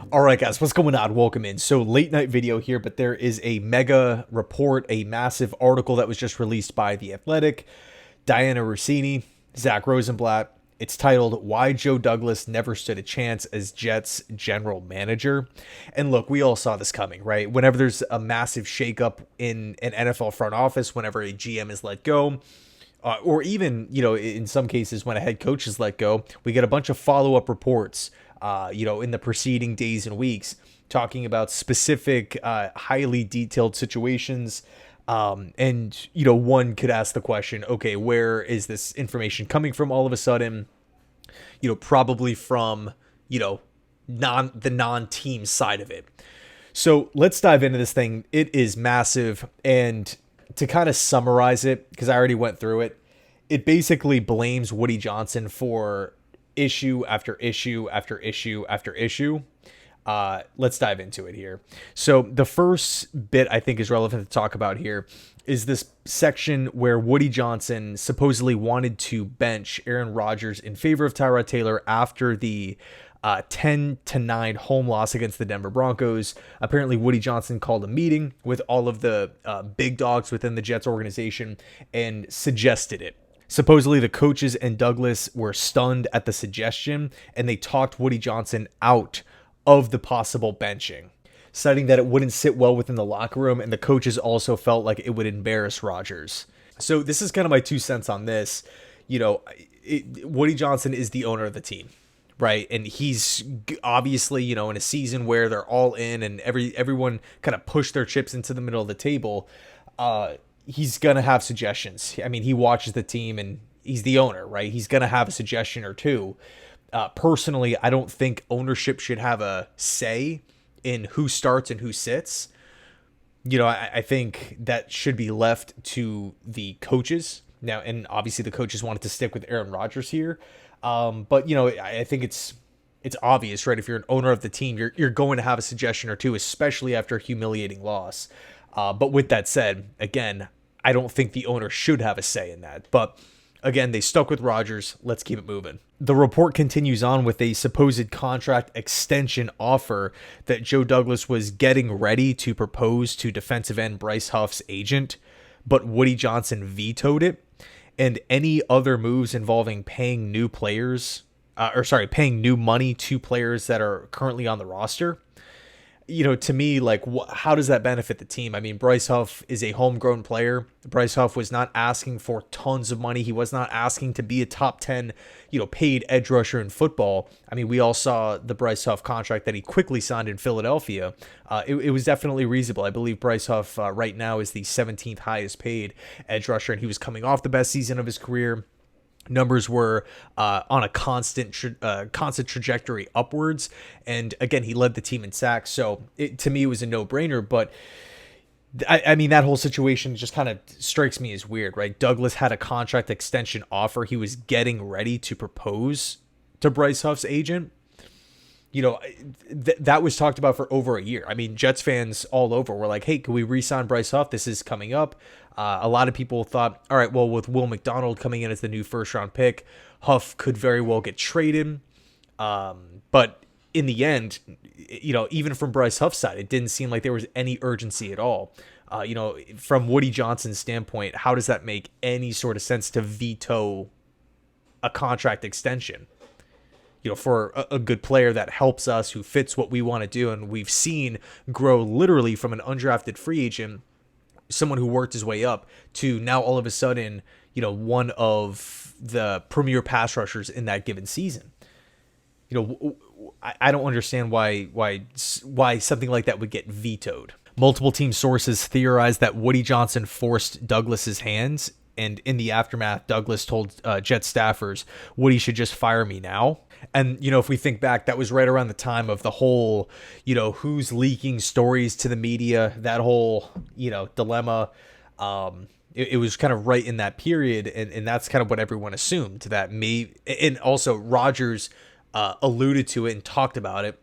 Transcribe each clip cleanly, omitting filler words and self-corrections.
All right, guys, what's going on? Welcome in. So, late night video here, but there is a mega report, a massive article that was just released by The Athletic, Diana Rossini, Zach Rosenblatt. It's titled "Why Joe Douglas Never Stood a Chance as Jets General Manager." And look, we all saw this coming, right? Whenever there's a massive shakeup in an NFL front office, whenever a GM is let go, or even, in some cases when a head coach is let go, we get a bunch of follow-up reports, in the preceding days and weeks talking about specific, highly detailed situations. One could ask the question, okay, where is this information coming from all of a sudden? Probably from, the non-team side of it. So let's dive into this thing. It is massive. And to kind of summarize it, because I already went through it, it basically blames Woody Johnson for issue after issue after issue after issue. Let's dive into it here. So the first bit I think is relevant to talk about here is this section where Woody Johnson supposedly wanted to bench Aaron Rodgers in favor of Tyrod Taylor after the 10-9 home loss against the Denver Broncos. Apparently, Woody Johnson called a meeting with all of the big dogs within the Jets organization and suggested it. Supposedly, the coaches and Douglas were stunned at the suggestion, and they talked Woody Johnson out of the possible benching, citing that it wouldn't sit well within the locker room, and the coaches also felt like it would embarrass Rodgers. So this is kind of my 2 cents on this. Woody Johnson is the owner of the team, right? And he's obviously, in a season where they're all in and everyone kind of pushed their chips into the middle of the table. He's going to have suggestions. I mean, he watches the team and he's the owner, right? He's going to have a suggestion or two. Personally, I don't think ownership should have a say in who starts and who sits. I think that should be left to the coaches. Now, and obviously the coaches wanted to stick with Aaron Rodgers here. But I think it's obvious, right? If you're an owner of the team, you're going to have a suggestion or two, especially after a humiliating loss. But with that said, again, I don't think the owner should have a say in that. But again, they stuck with Rodgers. Let's keep it moving. The report continues on with a supposed contract extension offer that Joe Douglas was getting ready to propose to defensive end Bryce Huff's agent, but Woody Johnson vetoed it. And any other moves involving paying new money to players that are currently on the roster. To me, like, how does that benefit the team? I mean, Bryce Huff is a homegrown player. Bryce Huff was not asking for tons of money. He was not asking to be a top 10, paid edge rusher in football. I mean, we all saw the Bryce Huff contract that he quickly signed in Philadelphia. It was definitely reasonable. I believe Bryce Huff right now is the 17th highest paid edge rusher, and he was coming off the best season of his career. Numbers were on a constant trajectory upwards. And again, he led the team in sacks. So to me, it was a no-brainer. But I mean, that whole situation just kind of strikes me as weird, right? Douglas had a contract extension offer. He was getting ready to propose to Bryce Huff's agent. That was talked about for over a year. I mean, Jets fans all over were like, hey, can we re-sign Bryce Huff? This is coming up. A lot of people thought, all right, well, with Will McDonald coming in as the new first-round pick, Huff could very well get traded. But in the end, even from Bryce Huff's side, it didn't seem like there was any urgency at all. From Woody Johnson's standpoint, how does that make any sort of sense to veto a contract extension? For a good player that helps us, who fits what we want to do, and we've seen grow literally from an undrafted free agent, someone who worked his way up, to now all of a sudden, one of the premier pass rushers in that given season. I don't understand why something like that would get vetoed. Multiple team sources theorized that Woody Johnson forced Douglas's hands, and in the aftermath, Douglas told Jet staffers, Woody should just fire me now. And, if we think back, that was right around the time of the whole, who's leaking stories to the media, that whole, dilemma. It was kind of right in that period. And that's kind of what everyone assumed, that and also Rodgers alluded to it and talked about it.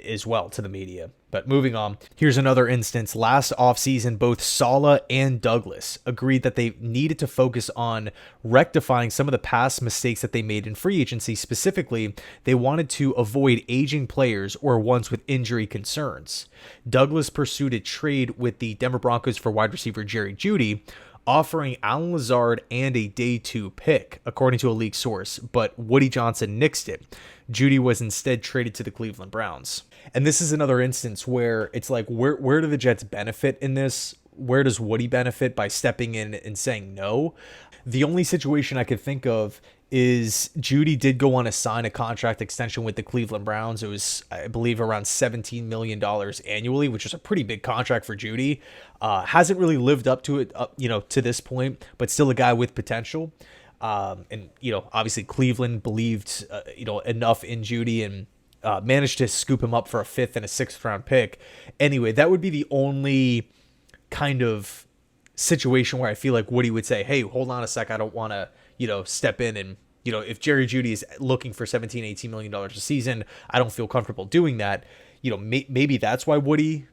as well to the media. But moving on, here's another instance. Last offseason, both Saleh and Douglas agreed that they needed to focus on rectifying some of the past mistakes that they made in free agency. Specifically, they wanted to avoid aging players or ones with injury concerns. Douglas pursued a trade with the Denver Broncos for wide receiver Jerry Jeudy, offering Allen Lazard and a day 2 pick, according to a league source, but Woody Johnson nixed it. Jeudy was instead traded to the Cleveland Browns. And this is another instance where it's like, where do the Jets benefit in this? Where does Woody benefit by stepping in and saying no? The only situation I could think of is Jeudy did go on to sign a contract extension with the Cleveland Browns. It was, I believe, around $17 million annually, which is a pretty big contract for Jeudy. Hasn't really lived up to it, to this point, but still a guy with potential. And, obviously Cleveland believed, enough in Jeudy and managed to scoop him up for a 5th and a 6th round pick. Anyway, that would be the only kind of situation where I feel like Woody would say, hey, hold on a sec. I don't want to, step in and, if Jerry Jeudy is looking for $17-18 million a season, I don't feel comfortable doing that. Maybe that's why Woody,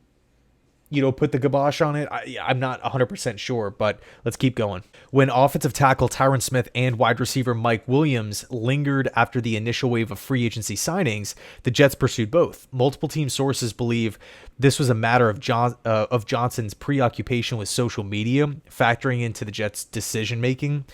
put the kibosh on it. I'm not 100% sure, but let's keep going. When offensive tackle Tyron Smith and wide receiver Mike Williams lingered after the initial wave of free agency signings, the Jets pursued both. Multiple team sources believe this was a matter of Johnson's preoccupation with social media, factoring into the Jets' decision-making.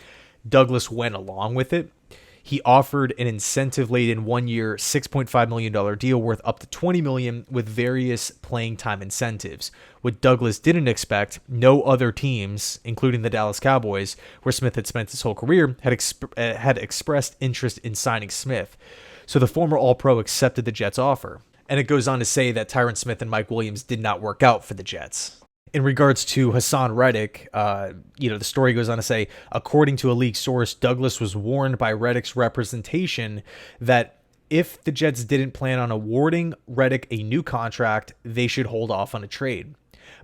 Douglas went along with it. He offered an incentive-laden 1-year, $6.5 million deal worth up to $20 million with various playing time incentives. What Douglas didn't expect, no other teams, including the Dallas Cowboys, where Smith had spent his whole career, had expressed interest in signing Smith. So the former All-Pro accepted the Jets' offer. And it goes on to say that Tyron Smith and Mike Williams did not work out for the Jets. In regards to Hassan Reddick, the story goes on to say, according to a league source, Douglas was warned by Reddick's representation that if the Jets didn't plan on awarding Reddick a new contract, they should hold off on a trade.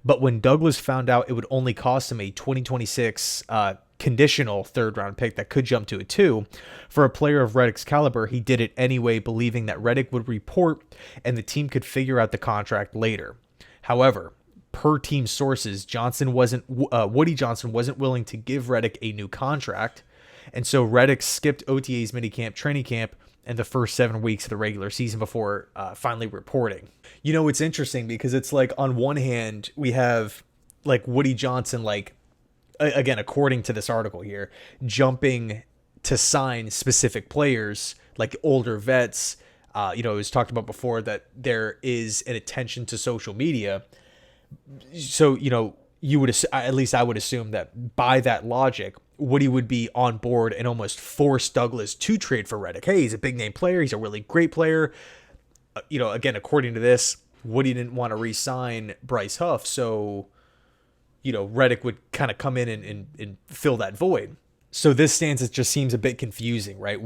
But when Douglas found out it would only cost him a 2026 conditional 3rd round pick that could jump to a 2, for a player of Reddick's caliber, he did it anyway, believing that Reddick would report and the team could figure out the contract later. However, per team sources, Woody Johnson wasn't willing to give Reddick a new contract, and so Reddick skipped OTA's minicamp, training camp, and the first 7 weeks of the regular season before finally reporting. It's interesting because it's like, on one hand, we have like Woody Johnson, like, again, according to this article here, jumping to sign specific players, like older vets. It was talked about before that there is an attention to social media. So, you would, at least I would assume that by that logic, Woody would be on board and almost force Douglas to trade for Reddick. Hey, he's a big name player. He's a really great player. Again, according to this, Woody didn't want to re-sign Bryce Huff. So, Reddick would kind of come in and fill that void. So this stance, it just seems a bit confusing, right?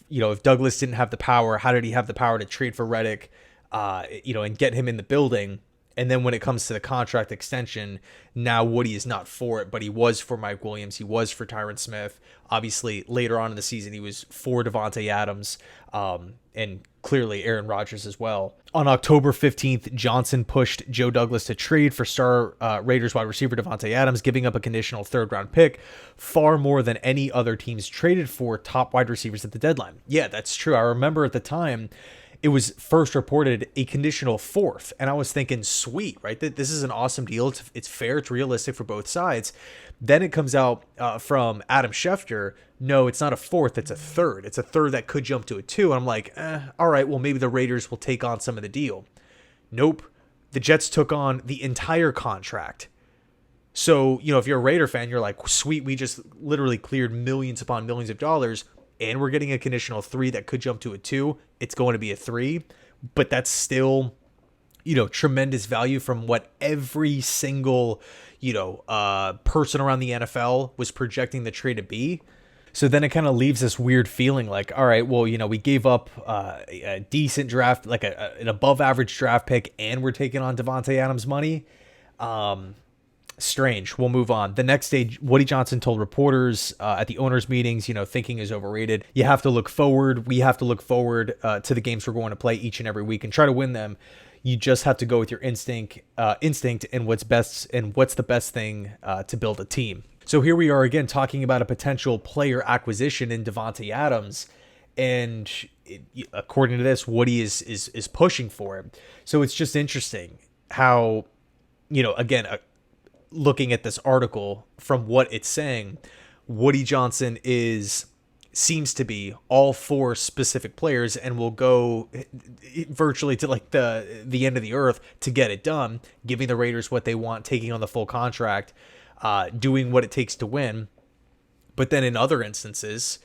If Douglas didn't have the power, how did he have the power to trade for Reddick, and get him in the building? And then when it comes to the contract extension, now Woody is not for it, but he was for Mike Williams. He was for Tyron Smith. Obviously, later on in the season, he was for Devontae Adams, and clearly Aaron Rodgers as well. On October 15th, Johnson pushed Joe Douglas to trade for star Raiders wide receiver Devontae Adams, giving up a conditional 3rd round pick, far more than any other teams traded for top wide receivers at the deadline. Yeah, that's true. I remember at the time, it was first reported a conditional 4th. And I was thinking, sweet, right? This is an awesome deal. It's fair. It's realistic for both sides. Then it comes out from Adam Schefter, no, it's not a 4th. It's a 3rd. It's a 3rd that could jump to a 2. And I'm like, all right, well, maybe the Raiders will take on some of the deal. Nope. The Jets took on the entire contract. So, if you're a Raider fan, you're like, sweet, we just literally cleared millions upon millions of dollars, and we're getting a conditional 3 that could jump to a 2. It's going to be a 3, but that's still, tremendous value from what every single, person around the NFL was projecting the trade to be. So then it kind of leaves this weird feeling like, all right, well, we gave up a decent draft, like an above average draft pick, and we're taking on Devontae Adams money. strange. We'll move on. The next day, Woody Johnson told reporters at the owners' meetings, thinking is overrated. You have to look forward. We have to look forward to the games we're going to play each and every week and try to win them. You just have to go with your instinct and what's best and what's the best thing to build a team. So here we are again talking about a potential player acquisition in Devontae Adams, and according to this, Woody is pushing for it. So it's just interesting how, again, looking at this article from what it's saying, Woody Johnson seems to be all for specific players and will go virtually to like the end of the earth to get it done, giving the Raiders what they want, taking on the full contract, doing what it takes to win. But then in other instances,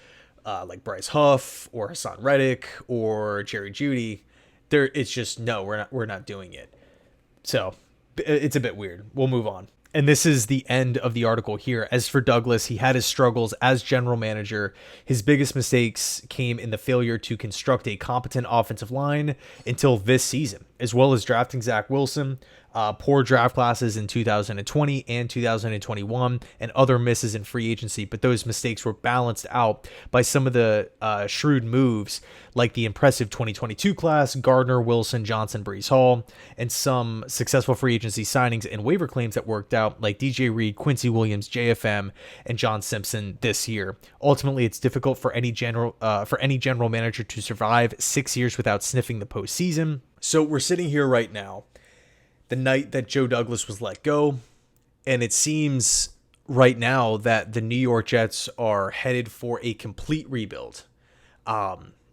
like Bryce Huff or Hassan Reddick or Jerry Jeudy, it's just no, we're not doing it. So it's a bit weird. We'll move on. And this is the end of the article here. As for Douglas, he had his struggles as general manager. His biggest mistakes came in the failure to construct a competent offensive line until this season, as well as drafting Zach Wilson, poor draft classes in 2020 and 2021, and other misses in free agency. But those mistakes were balanced out by some of the shrewd moves, like the impressive 2022 class, Gardner, Wilson, Johnson, Breece Hall, and some successful free agency signings and waiver claims that worked out, like DJ Reed, Quincy Williams, JFM, and John Simpson this year. Ultimately, it's difficult for any general manager to survive 6 years without sniffing the postseason. So we're sitting here right now, the night that Joe Douglas was let go, and it seems right now that the New York Jets are headed for a complete rebuild.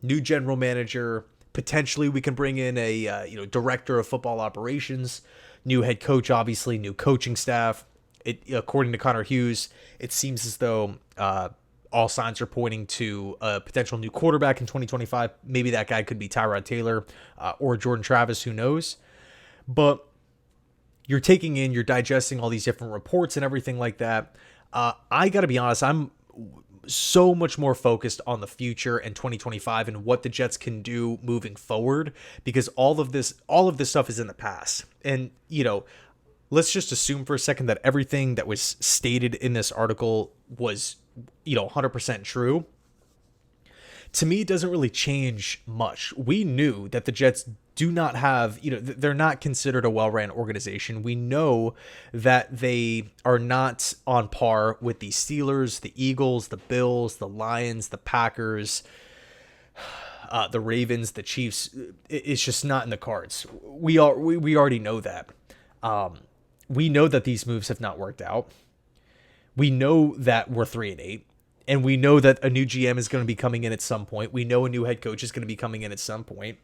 New general manager, potentially we can bring in a director of football operations, new head coach, obviously new coaching staff. According to Connor Hughes, it seems as though all signs are pointing to a potential new quarterback in 2025. Maybe that guy could be Tyrod Taylor or Jordan Travis, who knows? But you're digesting all these different reports and everything like that. I got to be honest, I'm so much more focused on the future and 2025 and what the Jets can do moving forward, because all of this stuff is in the past. And, let's just assume for a second that everything that was stated in this article was, 100% true. To me, it doesn't really change much. We knew that the Jets do not have, they're not considered a well-ran organization. We know that they are not on par with the Steelers, the Eagles, the Bills, the Lions, the Packers, the Ravens, the Chiefs. It's just not in the cards. We already know that. We know that these moves have not worked out. We know that we're 3-8. And we know that a new GM is going to be coming in at some point. We know a new head coach is going to be coming in at some point.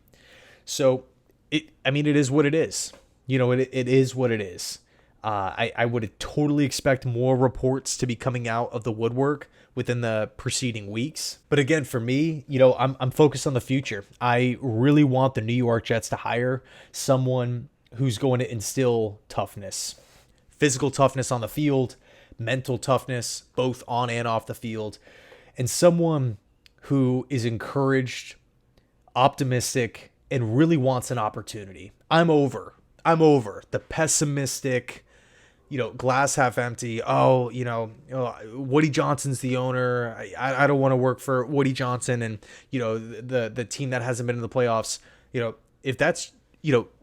So, it is what it is. It is what it is. I would totally expect more reports to be coming out of the woodwork within the preceding weeks. But again, for me, I'm focused on the future. I really want the New York Jets to hire someone who's going to instill toughness, physical toughness on the field, mental toughness, both on and off the field, and someone who is encouraged, optimistic, and really wants an opportunity. I'm over the pessimistic, glass half empty. Woody Johnson's the owner. I don't want to work for Woody Johnson and, the team that hasn't been in the playoffs. If that's,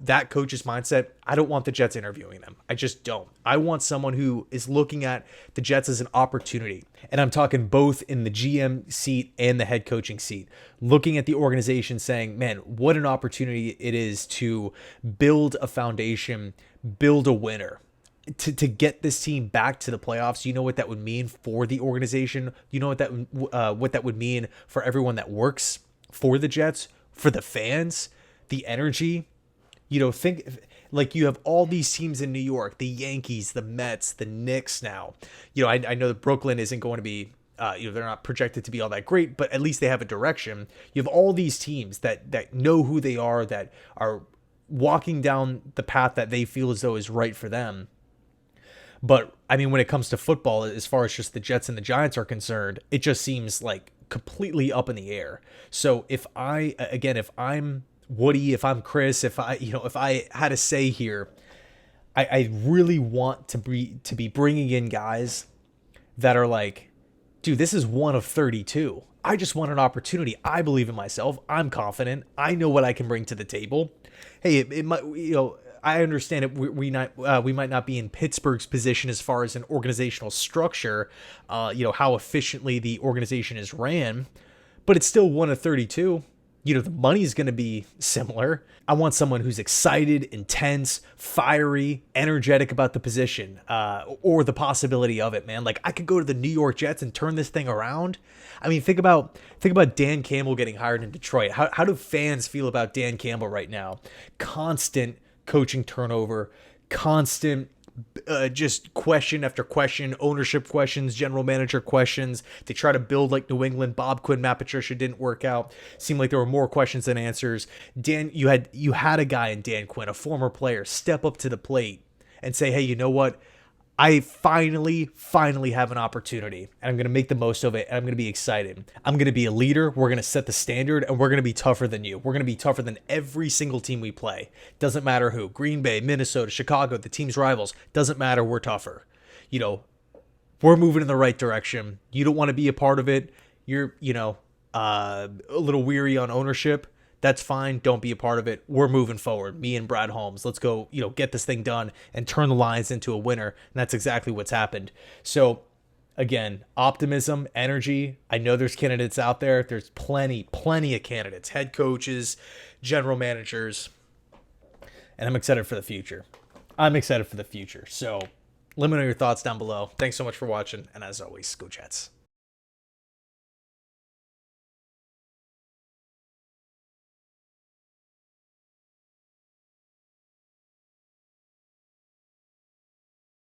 that coach's mindset, I don't want the Jets interviewing them. I just don't. I want someone who is looking at the Jets as an opportunity. And I'm talking both in the GM seat and the head coaching seat, looking at the organization saying, man, what an opportunity it is to build a foundation, build a winner, to get this team back to the playoffs. You know what that would mean for the organization. You know what that would mean for everyone that works for the Jets, for the fans, the energy. Think like you have all these teams in New York, the Yankees, the Mets, the Knicks now. I know that Brooklyn isn't going to be, they're not projected to be all that great, but at least they have a direction. You have all these teams that know who they are, that are walking down the path that they feel as though is right for them. But, when it comes to football, as far as just the Jets and the Giants are concerned, it just seems like completely up in the air. So if I'm Woody, if I'm Chris, if I had a say here, I really want to be bringing in guys that are like, dude, this is one of 32. I just want an opportunity. I believe in myself. I'm confident. I know what I can bring to the table. Hey, it might, I understand it. We might not be in Pittsburgh's position as far as an organizational structure, how efficiently the organization is ran, but it's still one of 32. The money is going to be similar. I want someone who's excited, intense, fiery, energetic about the position, or the possibility of it, man. Like, I could go to the New York Jets and turn this thing around. I mean, think about Dan Campbell getting hired in Detroit. How do fans feel about Dan Campbell right now? Constant coaching turnover, constant just question after question, ownership questions, general manager questions. They try to build like New England. Bob Quinn, Matt Patricia didn't work out. Seemed like there were more questions than answers. You had a guy in Dan Quinn, a former player, step up to the plate and say, hey, you know what? I finally have an opportunity, and I'm going to make the most of it, and I'm going to be excited. I'm going to be a leader. We're going to set the standard, and we're going to be tougher than you. We're going to be tougher than every single team we play. Doesn't matter who. Green Bay, Minnesota, Chicago, the team's rivals. Doesn't matter. We're tougher. We're moving in the right direction. You don't want to be a part of it. You're, a little weary on ownership. That's fine. Don't be a part of it. We're moving forward. Me and Brad Holmes. Let's go, get this thing done and turn the Lions into a winner. And that's exactly what's happened. So, again, optimism, energy. I know there's candidates out there. There's plenty of candidates, head coaches, general managers. And I'm excited for the future. So, let me know your thoughts down below. Thanks so much for watching. And as always, go Jets.